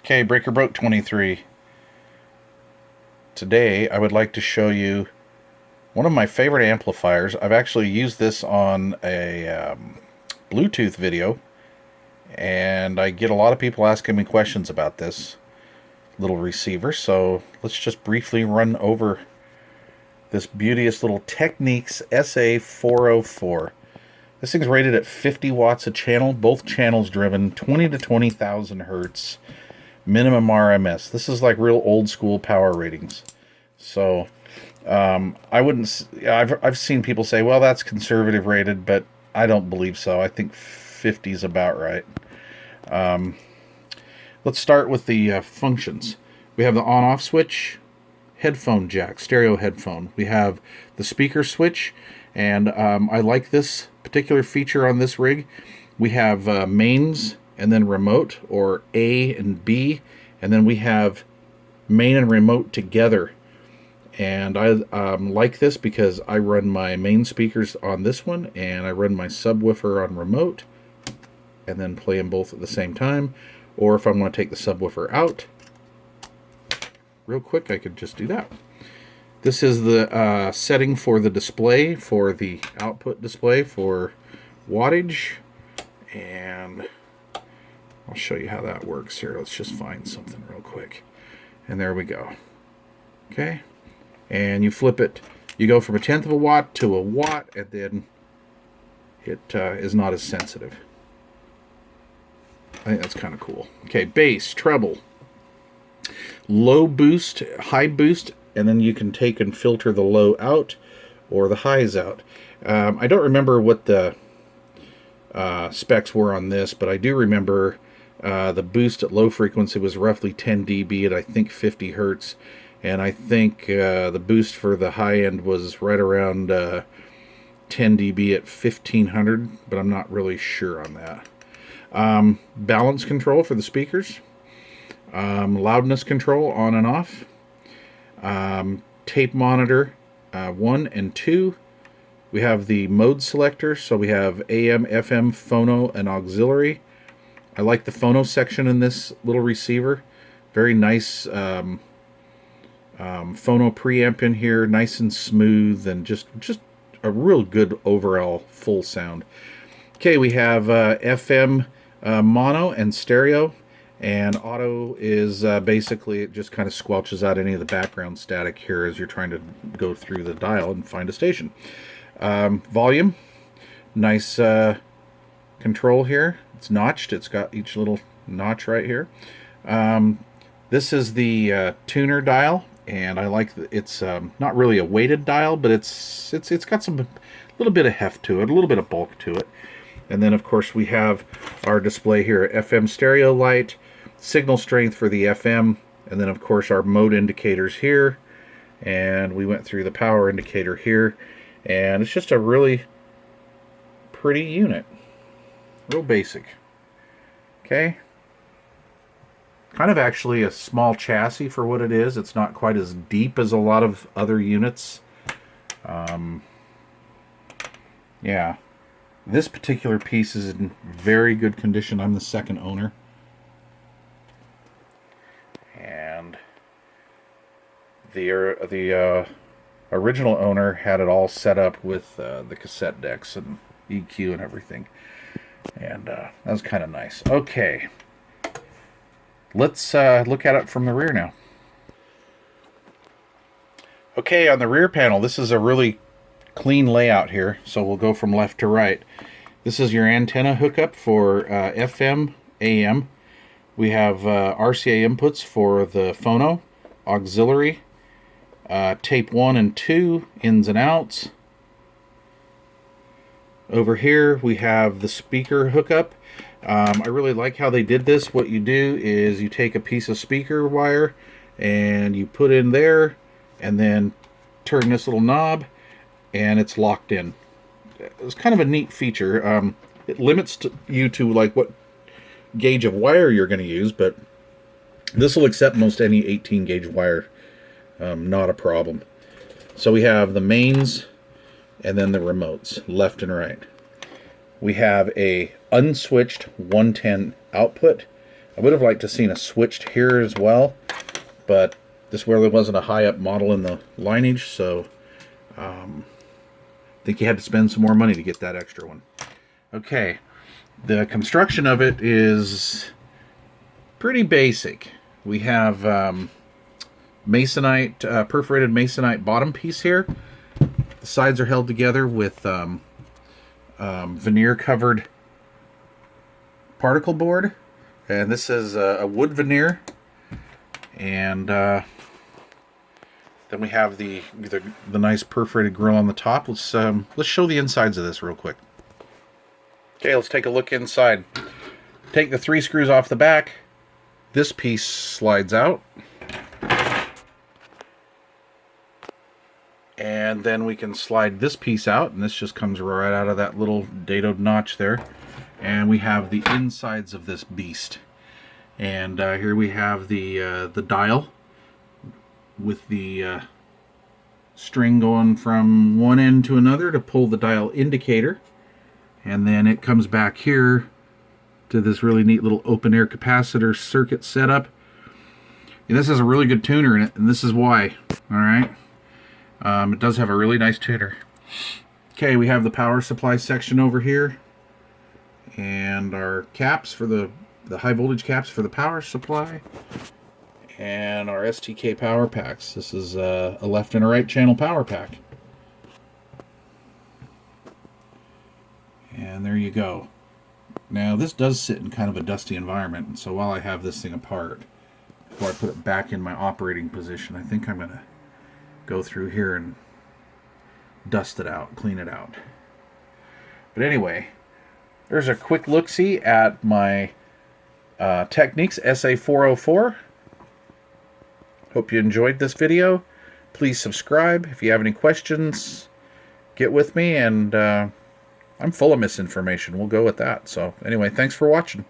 Okay, Breaker Broke 23. Today I would like to show you one of my favorite amplifiers. I've actually used this on a Bluetooth video, and I get a lot of people asking me questions about this little receiver, so let's just briefly run over this beauteous little Technics SA-404. This thing's rated at 50 watts a channel, both channels driven, 20 to 20,000 hertz. Minimum RMS. This is like real old school power ratings. So I wouldn't. I've seen people say, well, that's conservative rated, but I don't believe so. I think 50 is about right. Let's start with the functions. We have the on-off switch, headphone jack, stereo headphone. We have the speaker switch, and I like this particular feature on this rig. We have mains and then remote, or A and B, and then we have main and remote together. And I like this because I run my main speakers on this one, and I run my subwoofer on remote, and then play them both at the same time. Or if I want to take the subwoofer out, real quick, I could just do that. This is the setting for the display, for the output display for wattage, and I'll show you how that works here. Let's just find something real quick. And there we go. Okay. And you flip it. You go from 1/10 of a watt to a watt, and then it is not as sensitive. I think that's kind of cool. Okay, bass, treble, low boost, high boost, and then you can take and filter the low out or the highs out. I don't remember what the specs were on this, but I do remember the boost at low frequency was roughly 10 dB at I think 50 hertz, and I think the boost for the high end was right around 10 dB at 1500, but I'm not really sure on that. Balance control for the speakers, loudness control on and off, tape monitor 1 and 2. We have the mode selector, so we have AM, FM, phono, and auxiliary. I like the phono section in this little receiver. Very nice phono preamp in here, nice and smooth, and just a real good overall full sound. Okay, we have FM mono and stereo, and auto is basically it just kind of squelches out any of the background static here as you're trying to go through the dial and find a station. Volume, nice control here. It's notched. It's got each little notch right here. This is the tuner dial, and I like it's not really a weighted dial, but it's got some little bit of heft to it, a little bit of bulk to it. And then of course we have our display here, FM stereo light, signal strength for the FM, and then of course our mode indicators here, and we went through the power indicator here, and it's just a really pretty unit. Real basic. Okay. Kind of actually a small chassis for what it is. It's not quite as deep as a lot of other units. Yeah. This particular piece is in very good condition. I'm the second owner. And the original owner had it all set up with the cassette decks and EQ and everything. And that was kind of nice. Okay. Let's look at it from the rear now. Okay, on the rear panel, this is a really clean layout here, so we'll go from left to right. This is your antenna hookup for FM, AM. We have RCA inputs for the phono, auxiliary, tape 1 and 2, ins and outs. Over here we have the speaker hookup. I really like how they did this. What you do is you take a piece of speaker wire and you put in there, and then turn this little knob, and it's locked in. It's kind of a neat feature. It limits you to like what gauge of wire you're going to use, but this will accept most any 18 gauge wire. Not a problem. So we have the mains and then the remotes, left and right. We have a unswitched 110 output. I would have liked to seen a switched here as well, but this really wasn't a high-up model in the lineage, so I think you had to spend some more money to get that extra one. Okay, the construction of it is pretty basic. We have masonite, perforated masonite bottom piece here. The sides are held together with veneer-covered particle board, and this is a wood veneer. And then we have the nice perforated grill on the top. Let's show the insides of this real quick. Okay, let's take a look inside. Take the 3 screws off the back. This piece slides out. And then we can slide this piece out, and this just comes right out of that little dadoed notch there. And we have the insides of this beast. And here we have the dial with the string going from one end to another to pull the dial indicator. And then it comes back here to this really neat little open air capacitor circuit setup. And this has a really good tuner in it, and this is why. Alright. It does have a really nice tuner. Okay, we have the power supply section over here. And our caps for the high voltage caps for the power supply. And our STK power packs. This is a left and a right channel power pack. And there you go. Now this does sit in kind of a dusty environment, and so while I have this thing apart, before I put it back in my operating position, I think I'm going to go through here and dust it out, clean it out. But anyway, there's a quick look-see at my Technics SA-404. Hope you enjoyed this video. Please subscribe. If you have any questions, get with me, and I'm full of misinformation. We'll go with that. So anyway, thanks for watching.